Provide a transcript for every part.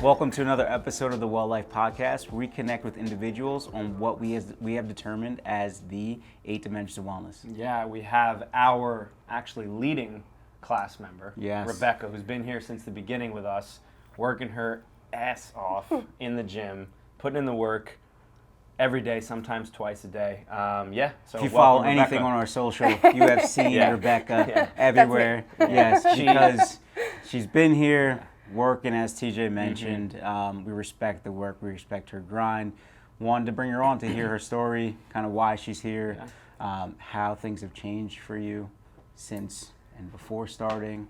Welcome to another episode of the Well Life Podcast. We connect with individuals on what we have determined as the 8 dimensions of wellness. Yeah, we have our actually leading class member, Yes. Rebecca, who's been here since the beginning with us, working her ass off in the gym, putting in the work every day, sometimes twice a day. So if you follow welcome, anything Rebecca. on our social, you have seen Rebecca everywhere. Yes, because she's been here working, as TJ mentioned. We respect the work, we respect her grind. Wanted to bring her on to hear her story, kind of why she's here, how things have changed for you since and before starting.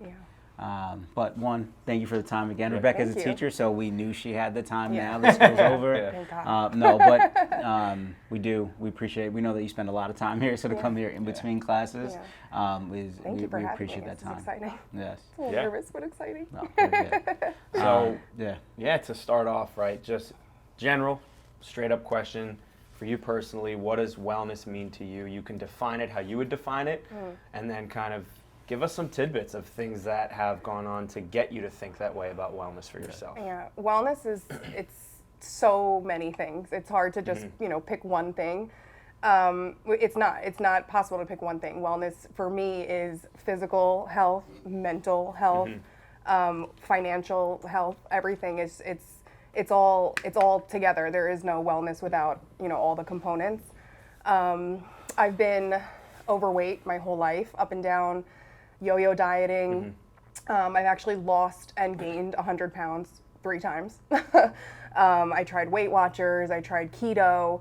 But one, thank you for the time again. Rebecca's a teacher, so we knew she had the time now. The school's over. Thank God. No, but we appreciate it. We know that you spend a lot of time here, so to come here in between classes, we appreciate that time. It's exciting. Yes. A little nervous, but exciting. No, very good. So, to start off, right, just general, straight up question for you personally, what does wellness mean to you? You can define it how you would define it, and then kind of give us some tidbits of things that have gone on to get you to think that way about wellness for yourself. Yeah, wellness it's so many things. It's hard to just, pick one thing. It's not possible to pick one thing. Wellness for me is physical health, mental health, financial health. Everything it's all together. There is no wellness without, all the components. I've been overweight my whole life, up and down, yo-yo dieting. I've actually lost and gained 100 pounds 3 times. I tried Weight Watchers, I tried keto,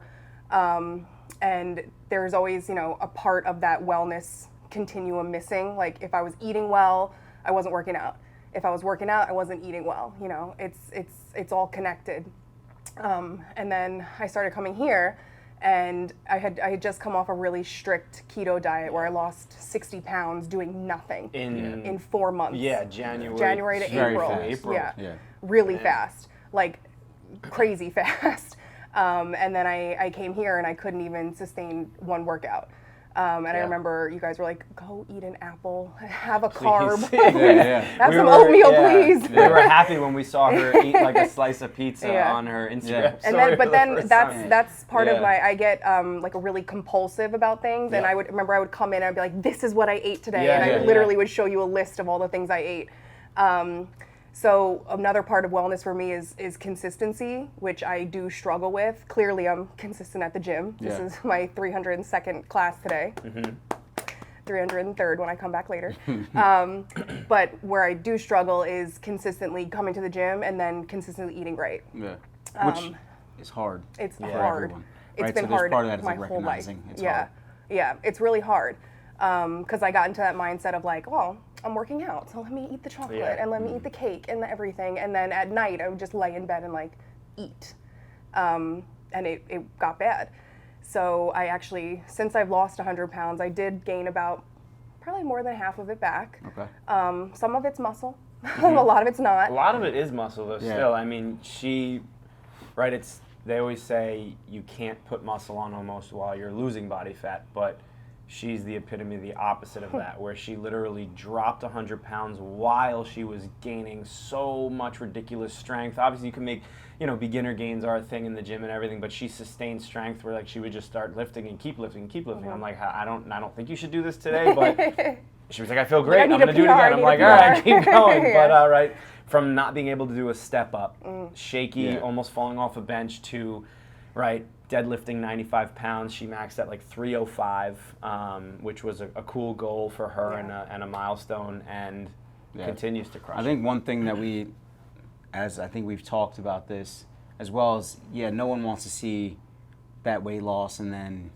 and there's always, a part of that wellness continuum missing. Like if I was eating well, I wasn't working out. If I was working out, I wasn't eating well. It's all connected. And then I started coming here, and I had just come off a really strict keto diet where I lost 60 pounds doing nothing in 4 months. Yeah, January to Very April. fast. Yeah, really fast, like crazy fast. And then I came here and I couldn't even sustain one workout. And I remember you guys were like, go eat an apple, have a carb, have some oatmeal, please. We were happy when we saw her eat like a slice of pizza on her Instagram story. And then that's part of I get like a really compulsive about things. And I would come in and I'd be like, this is what I ate today. And I literally would show you a list of all the things I ate. So another part of wellness for me is consistency, which I do struggle with. Clearly, I'm consistent at the gym. This is my 302nd class today. 303rd when I come back later. But where I do struggle is consistently coming to the gym and then consistently eating right. Yeah. Which is hard. It's for hard. everyone, It's right? been So there's hard part of that is my like whole life. recognizing it's hard. Yeah, it's really hard. Because I got into that mindset of like, well, I'm working out, so let me eat the chocolate and let me eat the cake and everything. And then at night, I would just lay in bed and like eat. And it got bad. So I actually, since I've lost 100 pounds, I did gain about probably more than half of it back. Okay. Some of it's muscle, a lot of it's not. A lot of it is muscle though still. I mean, they always say you can't put muscle on almost while you're losing body fat, but she's the epitome of the opposite of that, where she literally dropped 100 pounds while she was gaining so much ridiculous strength. Obviously, you can make, beginner gains are a thing in the gym and everything, but she sustained strength where like she would just start lifting and keep lifting and keep lifting. I'm like, I don't think you should do this today, but she was like, I feel great. I'm going to do it again. I'm like, all right, keep going. But from not being able to do a step up, shaky, almost falling off a bench to, deadlifting 95 pounds. She maxed at like 305, which was a cool goal for her and a milestone, and continues to crush. I think one thing that I think we've talked about this, as well as, no one wants to see that weight loss and then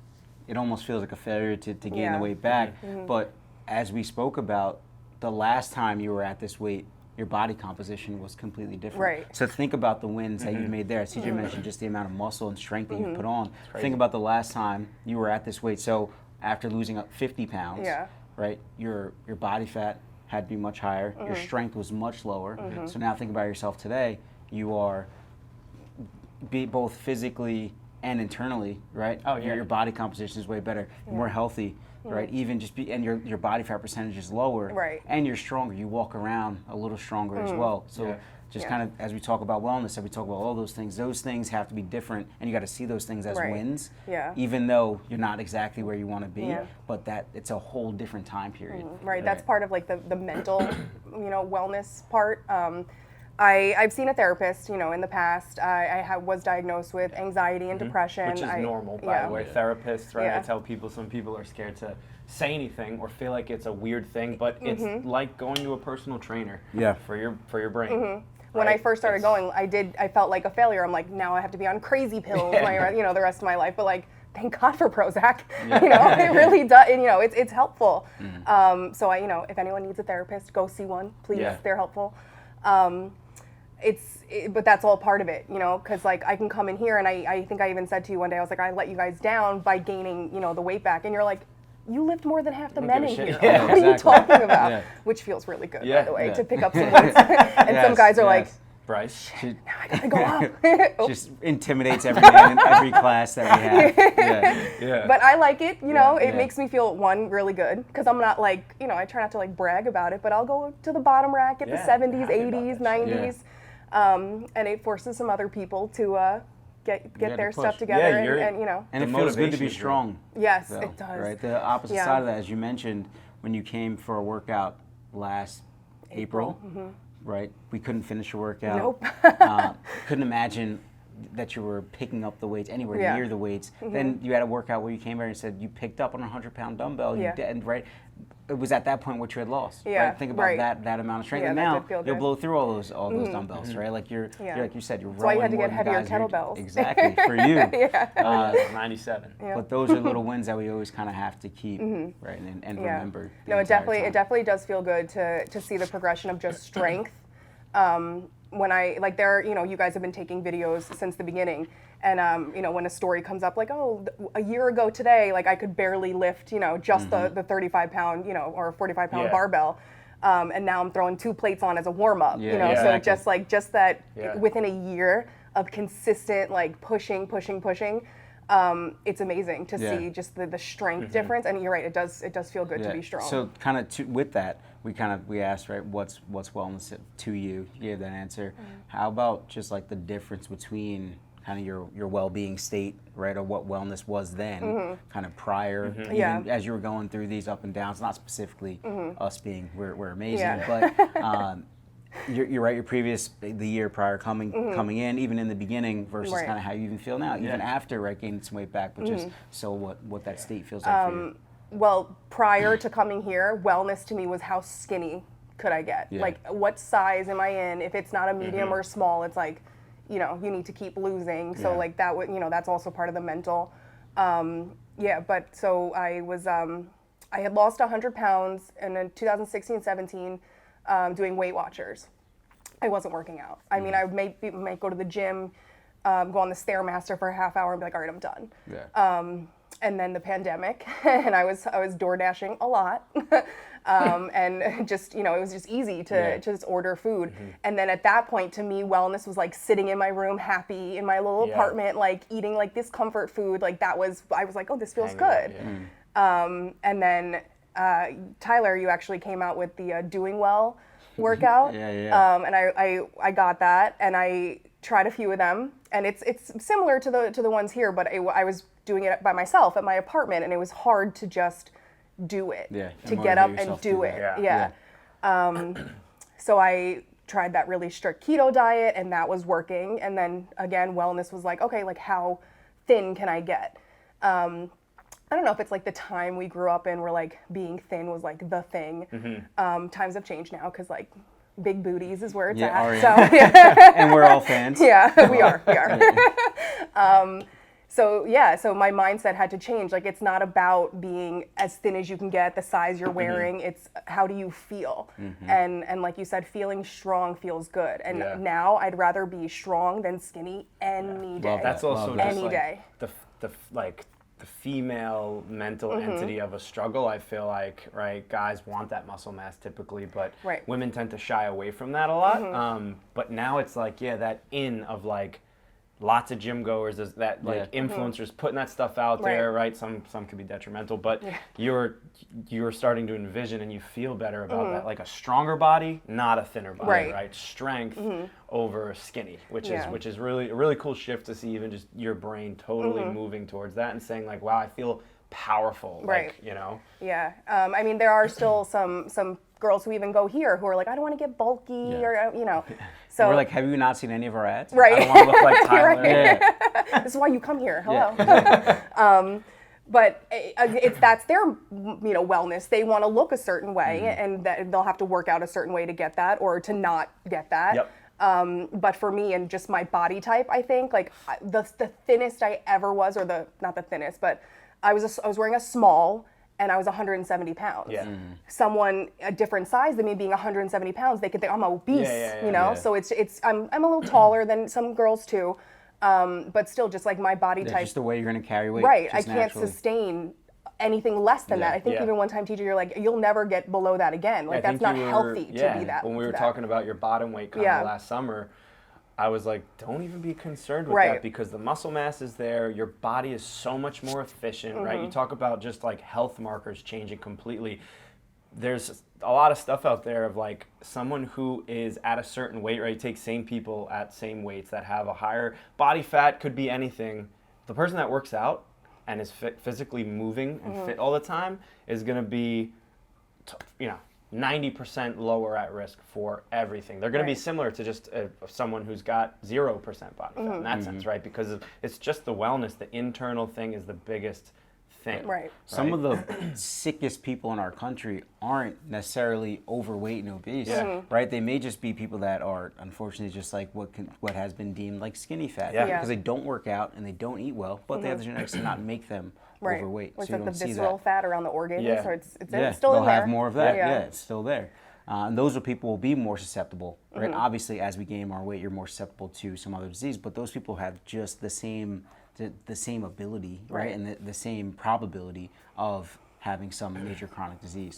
it almost feels like a failure to gain the weight back. But as we spoke about, the last time you were at this weight, your body composition was completely different. Right. So think about the wins that you've made there. As CJ mentioned, just the amount of muscle and strength that you've put on. Think about the last time you were at this weight. So after losing up 50 pounds, right, your body fat had to be much higher. Your strength was much lower. So now think about yourself today. You are both physically and internally, right? Oh, yeah. Your body composition is way better. You're more healthy. Right, even and your body fat percentage is lower, right, and you're stronger. You walk around a little stronger as well. So just Yeah. kind of as we talk about wellness, as we talk about all those things have to be different, and you got to see those things as Right. wins, Yeah. even though you're not exactly where you want to be, Yeah. but that it's a whole different time period. Right, that's part of like the mental, wellness part. I've seen a therapist, in the past. I was diagnosed with anxiety and depression. Which is normal, by the way. Therapists, right? Yeah. I tell people, some people are scared to say anything or feel like it's a weird thing, but it's like going to a personal trainer for your brain. When I first started going, I felt like a failure. I'm like, now I have to be on crazy pills, the rest of my life. But like, thank God for Prozac. It really does. And, it's helpful. So if anyone needs a therapist, go see one, please. Yeah. They're helpful. But that's all part of it, because like I can come in here and I think I even said to you one day, I was like, I let you guys down by gaining, the weight back, and you're like, you lift more than half the men in here. Yeah, what are you talking about? Yeah. Which feels really good, Yeah, by the way, yeah. to pick up some weights. And some guys are like, Bryce. now I gotta go up. Just intimidates every man in every class that we have. Yeah. But I like it, it yeah. makes me feel, one, really good, because I'm not like, I try not to like brag about it, but I'll go to the bottom rack at the 70s, happy about 80s, that 90s, and it forces some other people to get their push. stuff together, Yeah, And The it feels good to motivation be is real. strong. yes, though, it does. Right? The opposite Yeah. side of that, as you mentioned, when you came for a workout last April, right? We couldn't finish a workout. Nope. Couldn't imagine that you were picking up the weights anywhere Yeah. near the weights. Then you had a workout where you came here and said you picked up on a 100-pound dumbbell. Yeah. You did, right? It was at that point what you had lost. Yeah, Right? Think about right. that amount of strength. Yeah, And that now did feel you'll good. blow through all those dumbbells, right? Like you're Yeah. like you said, you're That's why you had to rowing get more than heavier guys. kettlebells. Exactly for you. 97. Yeah. But those are little wins that we always kind of have to keep, right, and Yeah. remember. the No, it entire definitely time. it definitely does feel good to see the progression of just strength. When I like there, you guys have been taking videos since the beginning, and when a story comes up like, oh, a year ago today, like I could barely lift, just the 35-pound, or 45-pound Yeah. barbell. And now I'm throwing 2 plates on as a warm up, Yeah, so exactly. just that Yeah. within a year of consistent like pushing, it's amazing to Yeah. see just the strength difference. And you're right, it does feel good to be strong. So kind of with that, we asked, right, what's wellness to you? You gave that answer. How about just like the difference between kind of your well-being state, right, or what wellness was then, kind of prior, even Yeah. as you were going through these up and downs, not specifically us being, we're amazing, Yeah. but you're right, the year prior coming in, even in the beginning versus Right. kind of how you even feel now, even after, right, gaining some weight back, but just so what that state feels like for you. Well, prior to coming here, wellness to me was how skinny could I get? Yeah. Like, what size am I in? If it's not a medium or small, it's like, you need to keep losing. So Yeah. like that would, that's also part of the mental. But so I was, I had lost 100 pounds and in 2016, 17, doing Weight Watchers. I wasn't working out. I mean, I might go to the gym, go on the Stairmaster for a half hour and be like, all right, I'm done. Yeah. And then the pandemic, and I was door dashing a lot, and just it was just easy to just order food. And then at that point, to me, wellness was like sitting in my room, happy in my little apartment, like eating like this comfort food. Like I was like, oh, this feels good. And then Tyler, you actually came out with the Doing Well workout. Yeah. And I got that, and I tried a few of them, and it's similar to the ones here, but I was doing it by myself at my apartment, and it was hard to just do it, Yeah, to and get up motivate and yourself to do do it. that. Yeah. So I tried that really strict keto diet, and that was working. And then again, wellness was like, okay, like how thin can I get? I don't know if it's like the time we grew up in where like being thin was like the thing. Times have changed now because like big booties is where it's Yeah, at. oh, So yeah. And we're all fans. yeah, we are. So my mindset had to change. Like it's not about being as thin as you can get, the size you're wearing. It's how do you feel? And like you said, feeling strong feels good. And now I'd rather be strong than skinny any day. That's also Love just Any like day. the female mental entity of a struggle. I feel like, right, guys want that muscle mass typically, but Right. women tend to shy away from that a lot. But now it's like, that of like, lots of gym goers, there's that like influencers putting that stuff out there, right? Some could be detrimental, but you're starting to envision and you feel better about that, like a stronger body, not a thinner body, right? Strength over skinny, which is really a really cool shift to see, even just your brain totally moving towards that and saying like, wow, I feel powerful, right? Like, you know. Yeah, I mean, there are still some girls who even go here who are like, I don't want to get bulky, or you know. So we're like, have you not seen any of our ads? Right. I don't want to look like Tyler. Right. This is why you come here. Hello. Yeah. But that's their wellness. They want to look a certain way, and that they'll have to work out a certain way to get that, or to not get that. Yep. But for me and just my body type, I think like the thinnest I ever was, or not the thinnest, but I was wearing a small, and I was 170 pounds. Yeah. Someone a different size than me being 170 pounds, they could think I'm obese, you know? Yeah. So I'm a little taller than some girls too, but still just like my body type. Just the way you're going to carry weight. Right, I just can't naturally. sustain anything less than that. I think even one time, teacher, you're like, you'll never get below that again. Like that's not healthy to be that. When we were talking about your bottom weight kind of last summer, I was like, don't even be concerned with that, because the muscle mass is there. Your body is so much more efficient, right? You talk about just like health markers changing completely. There's a lot of stuff out there of like someone who is at a certain weight, right? You take same people at same weights that have a higher body fat, could be anything. The person that works out and is physically moving and fit all the time is going to be, 90% lower at risk for everything. They're going to be similar to just someone who's got 0% body fat in that sense, right? Because it's just the wellness, the internal thing is the biggest thing. Right. Some of the sickest people in our country aren't necessarily overweight and obese, right? They may just be people that are, unfortunately, just like what has been deemed like skinny fat, because they don't work out and they don't eat well, but they have the genetics to not make them overweight. Or it's so like the visceral fat around the organs, or it's still in there. They'll have more of that. Yeah, it's still there. And those are people will be more susceptible, right? Obviously, as we gain our weight, you're more susceptible to some other disease, but those people have just the same ability, right? And the same probability of having some major chronic disease.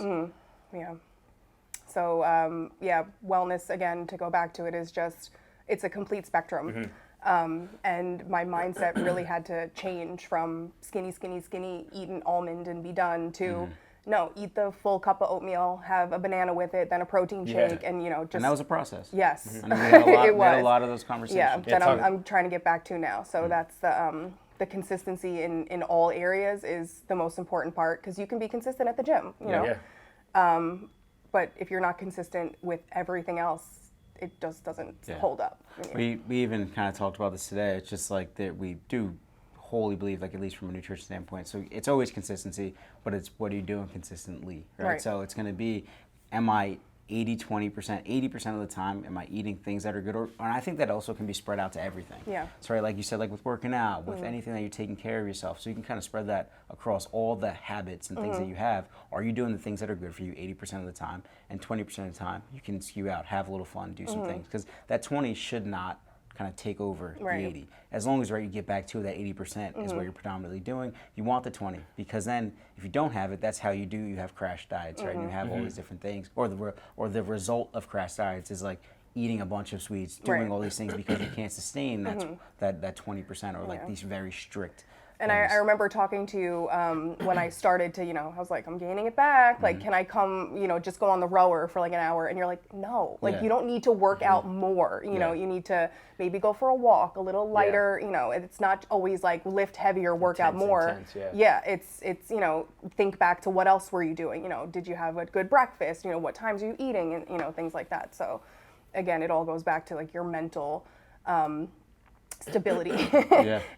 Yeah. So, wellness, again, to go back to it, is just, it's a complete spectrum. And my mindset really had to change from skinny, eat an almond and be done, to no, eat the full cup of oatmeal, have a banana with it, then a protein shake, and just. And that was a process. Yes. And we had a lot of those conversations. Yeah, that I'm trying to get back to now. So that's the consistency in all areas is the most important part, because you can be consistent at the gym, you know. But if you're not consistent with everything else, it just doesn't hold up. We even kind of talked about this today. It's just like that we do wholly believe, like at least from a nutrition standpoint. So it's always consistency, but it's what are you doing consistently, right? So it's going to be, am I 80% of the time, am I eating things that are good? And I think that also can be spread out to everything. So right, like you said, like with working out, with anything that you're taking care of yourself. So you can kind of spread that across all the habits and things that you have. Are you doing the things that are good for you 80% of the time? And 20% of the time, you can skew out, have a little fun, do some things. Because that 20 should not kind of take over the 80. As long as you get back to that 80% is what you're predominantly doing. You want the 20, because then if you don't have it, that's how you have crash diets, right? And you have all these different things, or the result of crash diets is like eating a bunch of sweets, doing all these things because you can't sustain that 20%, or like these very strict. And I remember talking to you when I started to, I was like, I'm gaining it back. Like, can I come, just go on the rower for like an hour? And you're like, no, like you don't need to work out more. You know, you need to maybe go for a walk, a little lighter. It's not always like lift heavier, work out more. It's think back to what else were you doing? Did you have a good breakfast? What times are you eating? And things like that. So, again, it all goes back to like your mental stability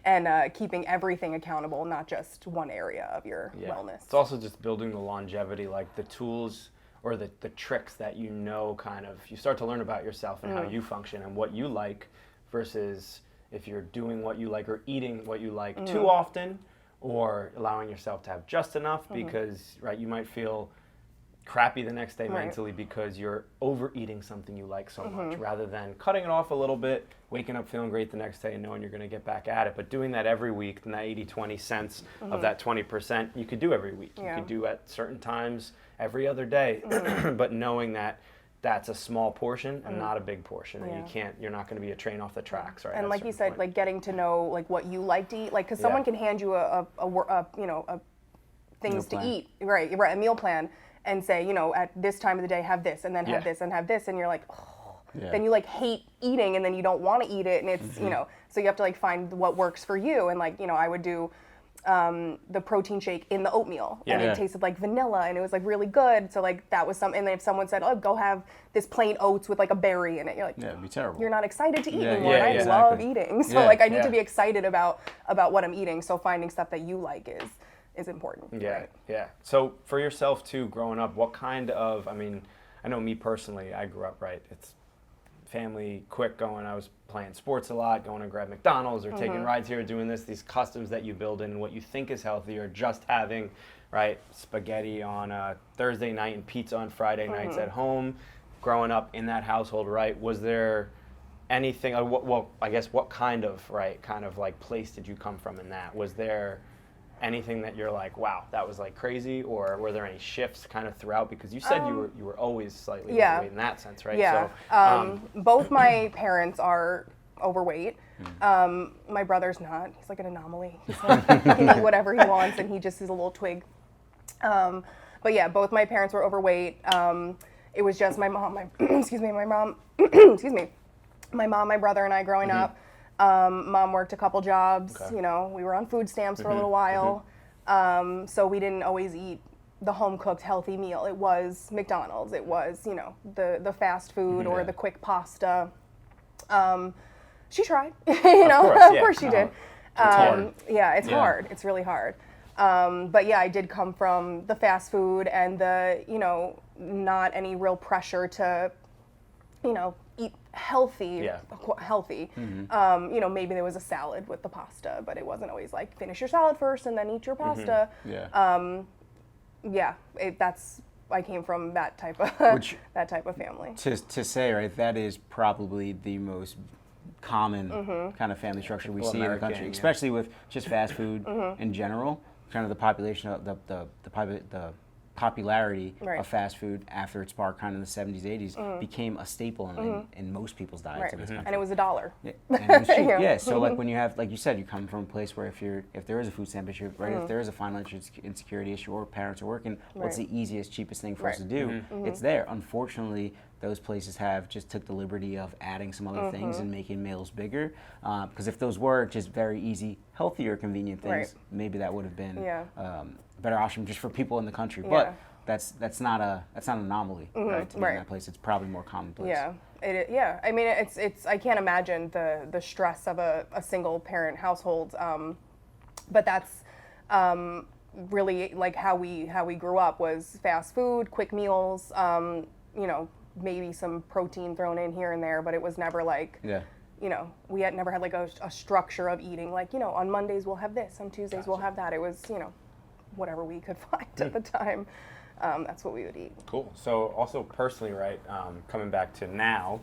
and keeping everything accountable, not just one area of your wellness. It's also just building the longevity, like the tools or the tricks that kind of, you start to learn about yourself and how you function and what you like, versus if you're doing what you like or eating what you like too often, or allowing yourself to have just enough, because you might feel crappy the next day mentally because you're overeating something you like so much, rather than cutting it off a little bit, waking up feeling great the next day and knowing you're going to get back at it. But doing that every week, then that 80-20 cents of that 20% you could do every week. You could do at certain times every other day, but knowing that that's a small portion and not a big portion, and you're not going to be a train off the tracks, right? And like you said, like getting to know like what you like to eat, like because someone can hand you a things to eat, right, a meal plan, and say, you know, at this time of the day have this, and then have this, and have this, and you're like, oh, then you like hate eating, and then you don't want to eat it, and it's you know, so you have to like find what works for you, and like, you know, I would do the protein shake in the oatmeal, and it tasted like vanilla, and it was like really good. So like that was something. And then if someone said, "Oh, go have this plain oats with like a berry in it," you're like, it'd be terrible. You're not excited to eat anymore. And I love eating, so like I need to be excited about what I'm eating. So finding stuff that you like is important. Yeah, right? So for yourself too, growing up, what kind of? I mean, I know me personally. I grew up it's family, quick going. I was playing sports a lot, going to grab McDonald's or taking rides here, doing these customs that you build in what you think is healthy, or just having, right, spaghetti on a Thursday night and pizza on Friday nights at home. Growing up in that household, right, was there anything, well, I guess what kind of like place did you come from in that? Was there anything that you're like, wow, that was like crazy, or were there any shifts kind of throughout? Because you said you were always slightly overweight in that sense, right? Yeah. So, both my parents are overweight. My brother's not. He's like an anomaly. He's like, he can eat whatever he wants, and he just is a little twig. But yeah, both my parents were overweight. It was just my mom, my brother, and I growing up. Mom worked a couple jobs, you know, we were on food stamps for a little while. So we didn't always eat the home cooked healthy meal. It was McDonald's. It was, you know, the fast food or the quick pasta. She tried, you know, of course she did. It's hard. It's really hard. But yeah, I did come from the fast food and the, you know, not any real pressure to, you know, eat healthy. You know, maybe there was a salad with the pasta, but it wasn't always like finish your salad first and then eat your pasta. I came from that type of that type of family. To say, right, that is probably the most common kind of family structure we see in the country, especially with just fast food in general. Kind of the population of the popularity of fast food after it sparked kind of in the 70s, 80s became a staple in most people's diets in this country. And it was $1. Yeah, and it was cheap. Yeah, so like when you have, like you said, you come from a place where if there is a food stamp issue, right, if there is a financial insecurity issue or parents are working, what's the easiest, cheapest thing for us to do? It's there. Unfortunately, those places have just took the liberty of adding some other things and making meals bigger. Because if those were just very easy, healthier, convenient things, maybe that would have been better option just for people in the country. But that's not an anomaly, right? To be in that place, it's probably more commonplace. I mean, it's I can't imagine the stress of a single parent household. But that's really like how we grew up, was fast food, quick meals. You know, maybe some protein thrown in here and there, but it was never like, you know, we had never had like a structure of eating. Like, you know, on Mondays we'll have this, on Tuesdays we'll have that. It was, you know, whatever we could find at the time. That's what we would eat. Cool. So also personally, right, coming back to now,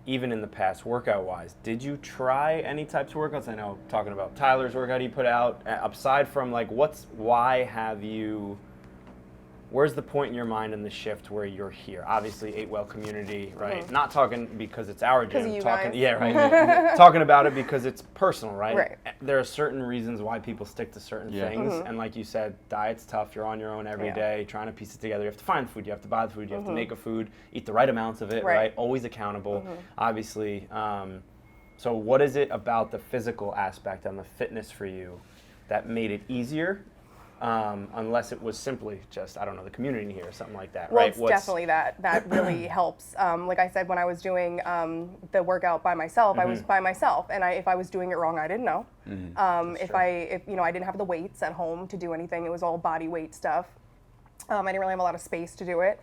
even in the past workout-wise, did you try any types of workouts? I know talking about Tyler's workout he put out, aside from like where's the point in your mind in the shift where you're here? Obviously, Ate Well community, right? Not talking because it's our gym. Talking about it because it's personal, right? There are certain reasons why people stick to certain things. And like you said, diet's tough. You're on your own every day, trying to piece it together. You have to find food. You have to buy the food. You have to make a food, eat the right amounts of it, right? Always accountable, obviously. So what is it about the physical aspect and the fitness for you that made it easier? Unless it was simply just, I don't know, the community here or something like that, well, right? It's definitely that really helps. Like I said, when I was doing the workout by myself, I was by myself, and if I was doing it wrong, I didn't know. If you know, I didn't have the weights at home to do anything, it was all body weight stuff. I didn't really have a lot of space to do it.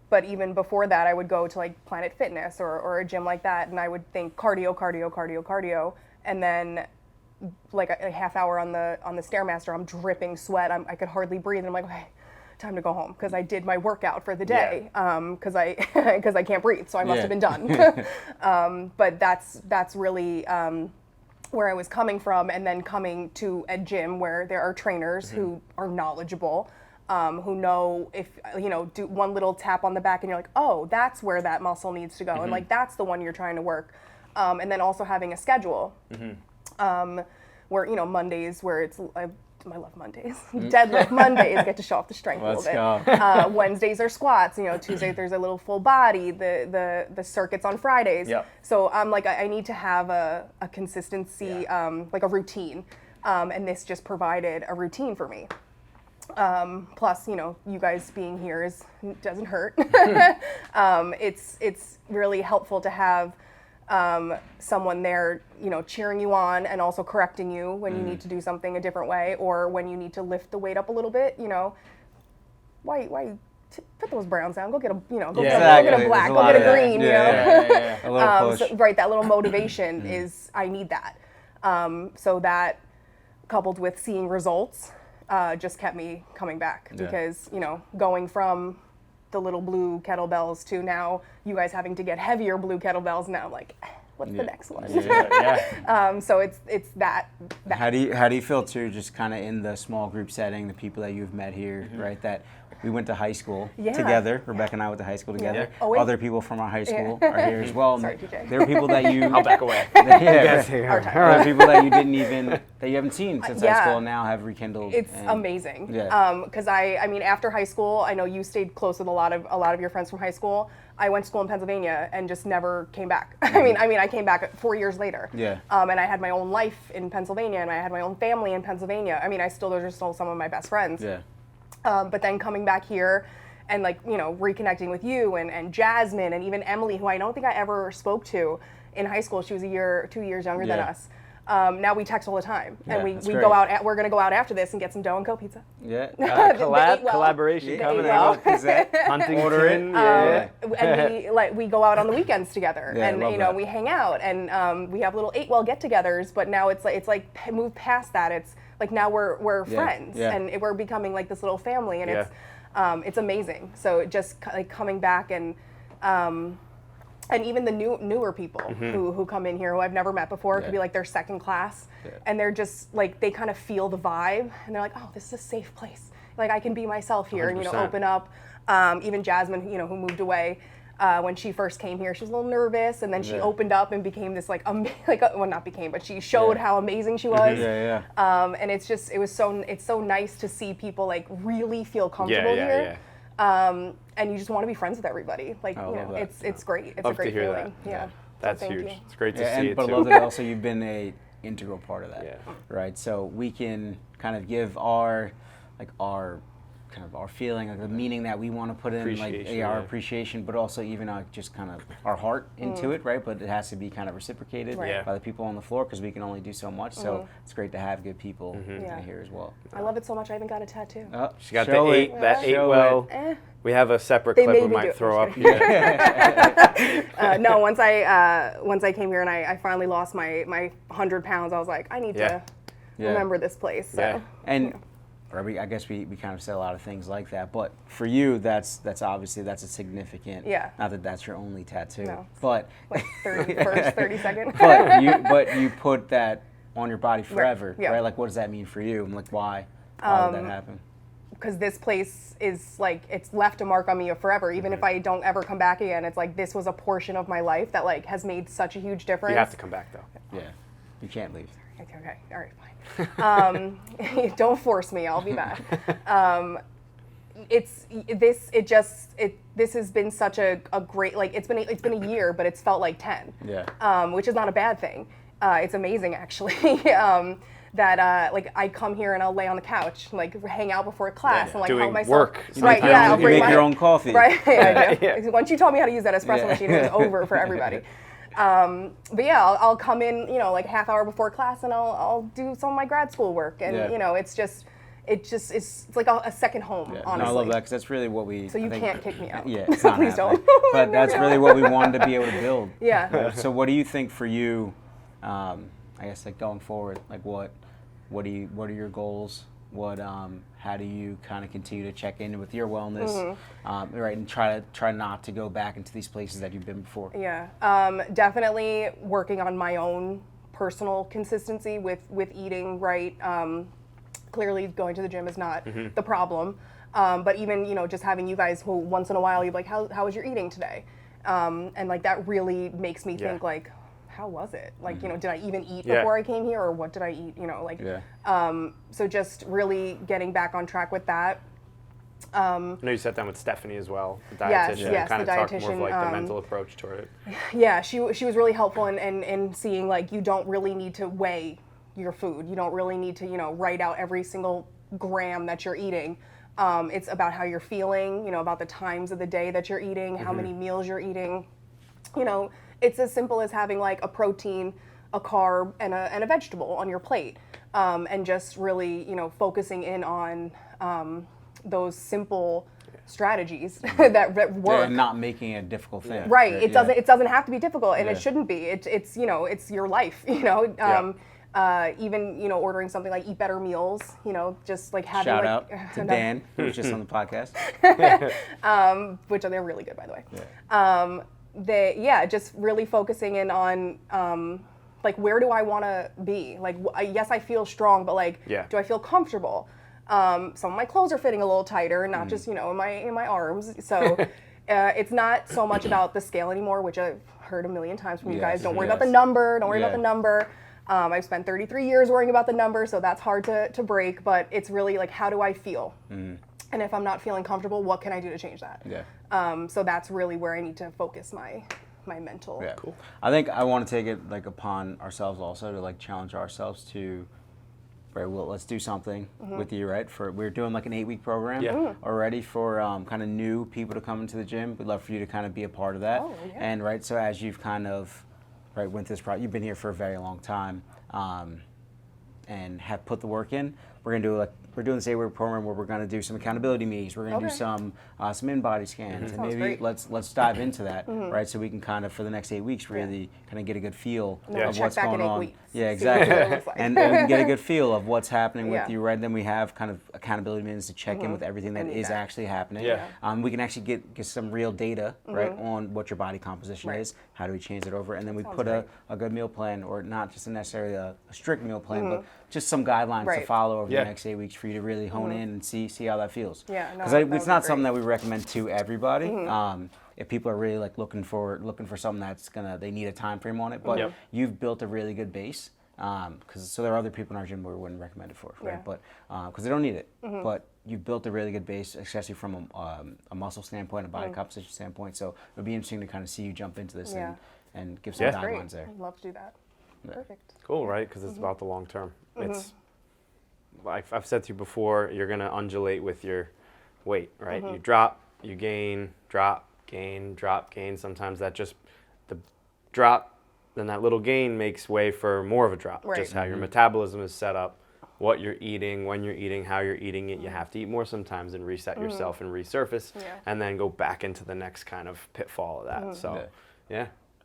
But even before that, I would go to like Planet Fitness or a gym like that, and I would think cardio, and then like a half hour on the Stairmaster, I'm dripping sweat. I could hardly breathe. And I'm like, okay, time to go home because I did my workout for the day. Because I can't breathe, so I must have been done. But that's really where I was coming from, and then coming to a gym where there are trainers who are knowledgeable. who know if, do one little tap on the back and you're like, oh, that's where that muscle needs to go. And like, that's the one you're trying to work. And then also having a schedule where, Mondays where it's, I love Mondays. Deadlift Mondays, get to show off the strength a little bit. Wednesdays are squats. Tuesday there's a little full body. The circuits on Fridays. Yep. So I'm like, I need to have a consistency, like a routine, and this just provided a routine for me. Plus, you guys being here doesn't hurt. It's really helpful to have someone there, cheering you on and also correcting you when you need to do something a different way, or when you need to lift the weight up a little bit. Why put those browns down? Go get a, go get a black, go get a green. A little push. So, right, that little motivation is, I need that. So that, coupled with seeing results, just kept me coming back because going from the little blue kettlebells to now you guys having to get heavier blue kettlebells. Now I'm like, what's the next one? So it's that. How do you feel too, just kind of in the small group setting, the people that you've met here, right? That we went to high school together. Rebecca and I went to high school together. Oh, wait. Other people from our high school are here as well. Sorry, TJ. There are people that you. I'll back away. There are people that you haven't seen since high school and now have rekindled. It's amazing. Yeah. Because I mean, after high school, I know you stayed close with a lot of your friends from high school. I went to school in Pennsylvania and just never came back. I mean, I came back 4 years later. Yeah. And I had my own life in Pennsylvania, and I had my own family in Pennsylvania. I mean, those are still some of my best friends. Yeah. But then coming back here and reconnecting with you and Jasmine and even Emily, who I don't think I ever spoke to in high school. She was 2 years younger than us. Now we text all the time, and we go out. We're gonna go out after this and get some dough and co pizza. Yeah. Collaboration coming up. Hunting order in. And we go out on the weekends together, and we hang out, and we have little 8-well get-togethers. But now it's like move past that. It's like now we're friends, and we're becoming like this little family, and it's amazing. So just like coming back and even the newer people who come in here who I've never met before, it could be like their second class, and they're just like, they kind of feel the vibe, and they're like, oh, this is a safe place. Like, I can be myself here 100%. And open up. Even Jasmine, who moved away when she first came here, she was a little nervous, and then she opened up and became this but she showed how amazing she was. And it's so nice to see people like really feel comfortable here. And you just want to be friends with everybody. Like, it's great. It's a great feeling. Yeah. That's so huge. You. It's great to see it but too. I love that also you've been a integral part of that. Right? So we can kind of give our feeling, like the meaning that we want to put in, our appreciation, but also even just kind of our heart into it, right? But it has to be kind of reciprocated by the people on the floor, because we can only do so much. So it's great to have good people here as well. I love it so much. I even got a tattoo. She got the 8-well. We have a separate clip we might throw up. No, once I came here and I finally lost my 100 pounds, I was like, I need to remember this place. So. I guess we kind of say a lot of things like that, but for you, that's obviously a significant. Not that that's your only tattoo, but like 30 seconds. but you put that on your body forever, right? Like, what does that mean for you? I'm like, why did that happen? Because this place is like, it's left a mark on me forever. Even if I don't ever come back again, it's like, this was a portion of my life that like has made such a huge difference. You have to come back though. Yeah, you can't leave. Okay, all right, fine. Don't force me. I'll be back. This has been such a great, like, it's been a year, but it's felt like 10. Which is not a bad thing. It's amazing actually. That like I come here and I'll lay on the couch, like hang out before class and like help myself. Work. Right? I'll bring your own coffee. Right. Once you taught me how to use that espresso machine, it was over for everybody. But I'll come in, like half hour before class, and I'll do some of my grad school work, and it's like a second home. Honestly, no, I love that, because that's really what we. So you can't kick me out. Yeah, it's not please don't. But that's really what we wanted to be able to build. Yeah. So what do you think for you? I guess like going forward, like what are your goals? How do you kind of continue to check in with your wellness, right, and try not to go back into these places that you've been before? Yeah, definitely working on my own personal consistency with eating right. Clearly, going to the gym is not the problem, But even, just having you guys who once in a while, you're like, how was your eating today? And like, that really makes me think like, how was it? Like, did I even eat before I came here, or what did I eat? So just really getting back on track with that. I know you sat down with Stephanie as well, the Yes, dietitian, yes, kind of the talked more of dietitian, like the mental approach toward it. Yeah, she was really helpful in seeing like you don't really need to weigh your food. You don't really need to, write out every single gram that you're eating. It's about how you're feeling, about the times of the day that you're eating, how many meals you're eating. It's as simple as having like a protein, a carb, and a vegetable on your plate. And just really, focusing in on those simple strategies that work. Yeah, and not making it a difficult thing. Right. It doesn't have to be difficult, and it shouldn't be. It's it's your life. Even ordering something like Eat Better Meals. Just like having Shout like out to Dan, who was just on the podcast. which they're really good, by the way. Yeah. Just really focusing in on like, where do I want to be? Like, yes, I feel strong, but like, do I feel comfortable? Some of my clothes are fitting a little tighter, not just in my arms. So it's not so much about the scale anymore, which I've heard a million times from you guys. Don't worry about the number. Don't worry about the number. I've spent 33 years worrying about the number, so that's hard to break. But it's really like, how do I feel? And if I'm not feeling comfortable, what can I do to change that? So that's really where I need to focus my mental. Yeah, cool. I think I want to take it like upon ourselves also to like challenge ourselves to. Right, well, let's do something with you, right? We're doing like an 8-week program already for kind of new people to come into the gym. We'd love for you to kind of be a part of that. And right, so as you've kind of went this project, you've been here for a very long time, and have put the work in. We're doing this 8-week program where we're going to do some accountability meetings. We're going to do some in-body scans, and maybe let's dive into that, right? So we can kind of for the next 8 weeks really kind of get a good feel of what's going on. Yeah, exactly. And we can get a good feel of what's happening with you, right? Then we have kind of accountability meetings to check in with everything that is actually happening. We can actually get some real data, right, on what your body composition is. How do we change it over? And then we put a good meal plan, or not just necessarily a strict meal plan, but just some guidelines to follow over the next 8 weeks for you to really hone in and see how that feels. Because it's not something that we recommend to everybody. If people are really like looking for something that's they need a time frame on it, but you've built a really good base. So there are other people in our gym where we wouldn't recommend it for, right? But because they don't need it, but you've built a really good base, especially from a muscle standpoint, a body composition standpoint. So it would be interesting to kind of see you jump into this and give some guidelines there. I'd love to do that. Perfect. Cool, right? Because it's about the long term. It's like I've said to you before, you're going to undulate with your weight, right? You drop, you gain, drop, gain, drop, gain. Sometimes that just the drop, then that little gain makes way for more of a drop. Just how your metabolism is set up, what you're eating, when you're eating, how you're eating it. You have to eat more sometimes and reset yourself and resurface, and then go back into the next kind of pitfall of that. So,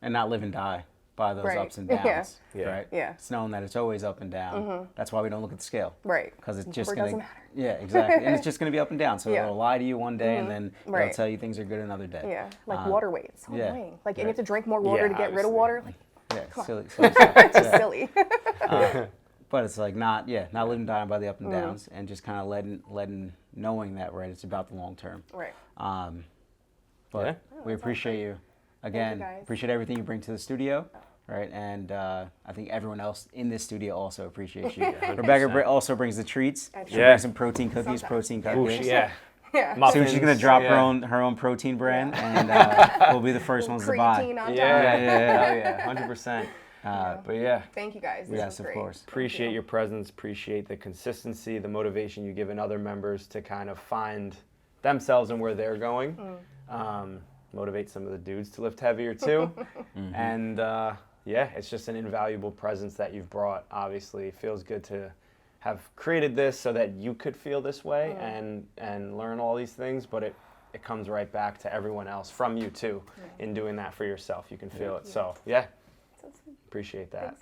and not live and die by those ups and downs, right? It's known that it's always up and down. That's why we don't look at the scale, right? Because it's just doesn't gonna, matter. yeah, exactly, and it's just gonna be up and down. So it'll lie to you one day, and then it'll tell you things are good another day. Yeah, like water weight. It's so annoying. Like, and you have to drink more water to get rid of water. Like, silly stuff. it's just silly. But it's like not living dying by the up and downs, and just kind of letting knowing that it's about the long term. Right. But we appreciate you again. Appreciate everything you bring to the studio. Right, and I think everyone else in this studio also appreciates you. Rebecca also brings the treats. She brings some protein cookies, protein cupcakes. Soon she's gonna drop her own protein brand, and we'll be the first ones to buy. Yeah, 100%. But thank you guys. Yes, of course. Appreciate your presence. Appreciate the consistency, the motivation you give in other members to kind of find themselves and where they're going. Motivate some of the dudes to lift heavier too, and it's just an invaluable presence that you've brought. Obviously, it feels good to have created this so that you could feel this way and learn all these things, but it comes right back to everyone else from you too in doing that for yourself. You can feel it. So appreciate that.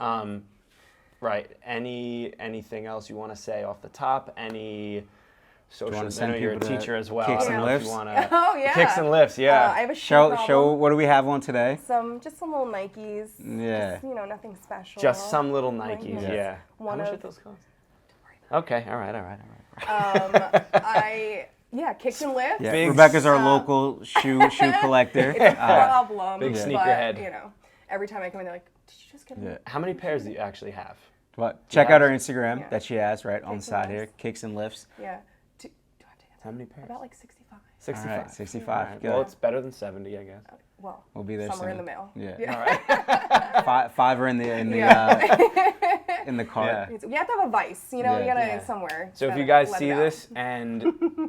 Right. Anything else you want to say off the top? Any social? I know you're a teacher as well. Kicks and lifts. Kicks and lifts. Yeah. I have a show. What do we have on today? Just some little Nikes. Yeah. Just, nothing special. Just some little Nikes. How much did those cost? Okay. All right. Yeah, kicks and lifts. Yeah, Big Rebecca's our local shoe collector. Problem. Big but, sneakerhead. You know, every time I come in, they're like, "Did you just get a Yeah. How many pairs do you actually have? But check out our Yeah. Instagram Yeah. that she has right on the Kicks and side here, lifts. kicks and lifts. Yeah. Do I have to answer? How many pairs? About like 65. 65. All right, 65. All right, Good. well, it's better than 70, I guess. Well, We'll be there somewhere in soon. the mail. Yeah. All right. Five are in the Yeah. in the cart. Yeah. You have to have a vice, you know, Yeah. you gotta Yeah. somewhere. So if gotta you guys let see it out. this and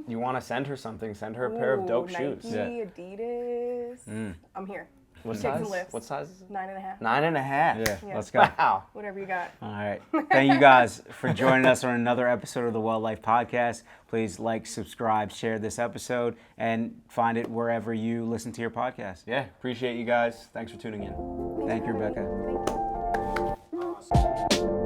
you want to send her something, send her a pair of dope Ooh, shoes. Nike, Yeah. Adidas. I'm here. What Kicks size? and lifts. What size is it? 9.5. 9.5. Yeah, Yeah. let's go. Wow. Whatever you got. All right. Thank you guys for joining us on another episode of the Well Life Podcast. Please like, subscribe, share this episode, and find it wherever you listen to your podcast. Yeah, appreciate you guys. Thanks for tuning in. Thank you, Rebecca. Thank you.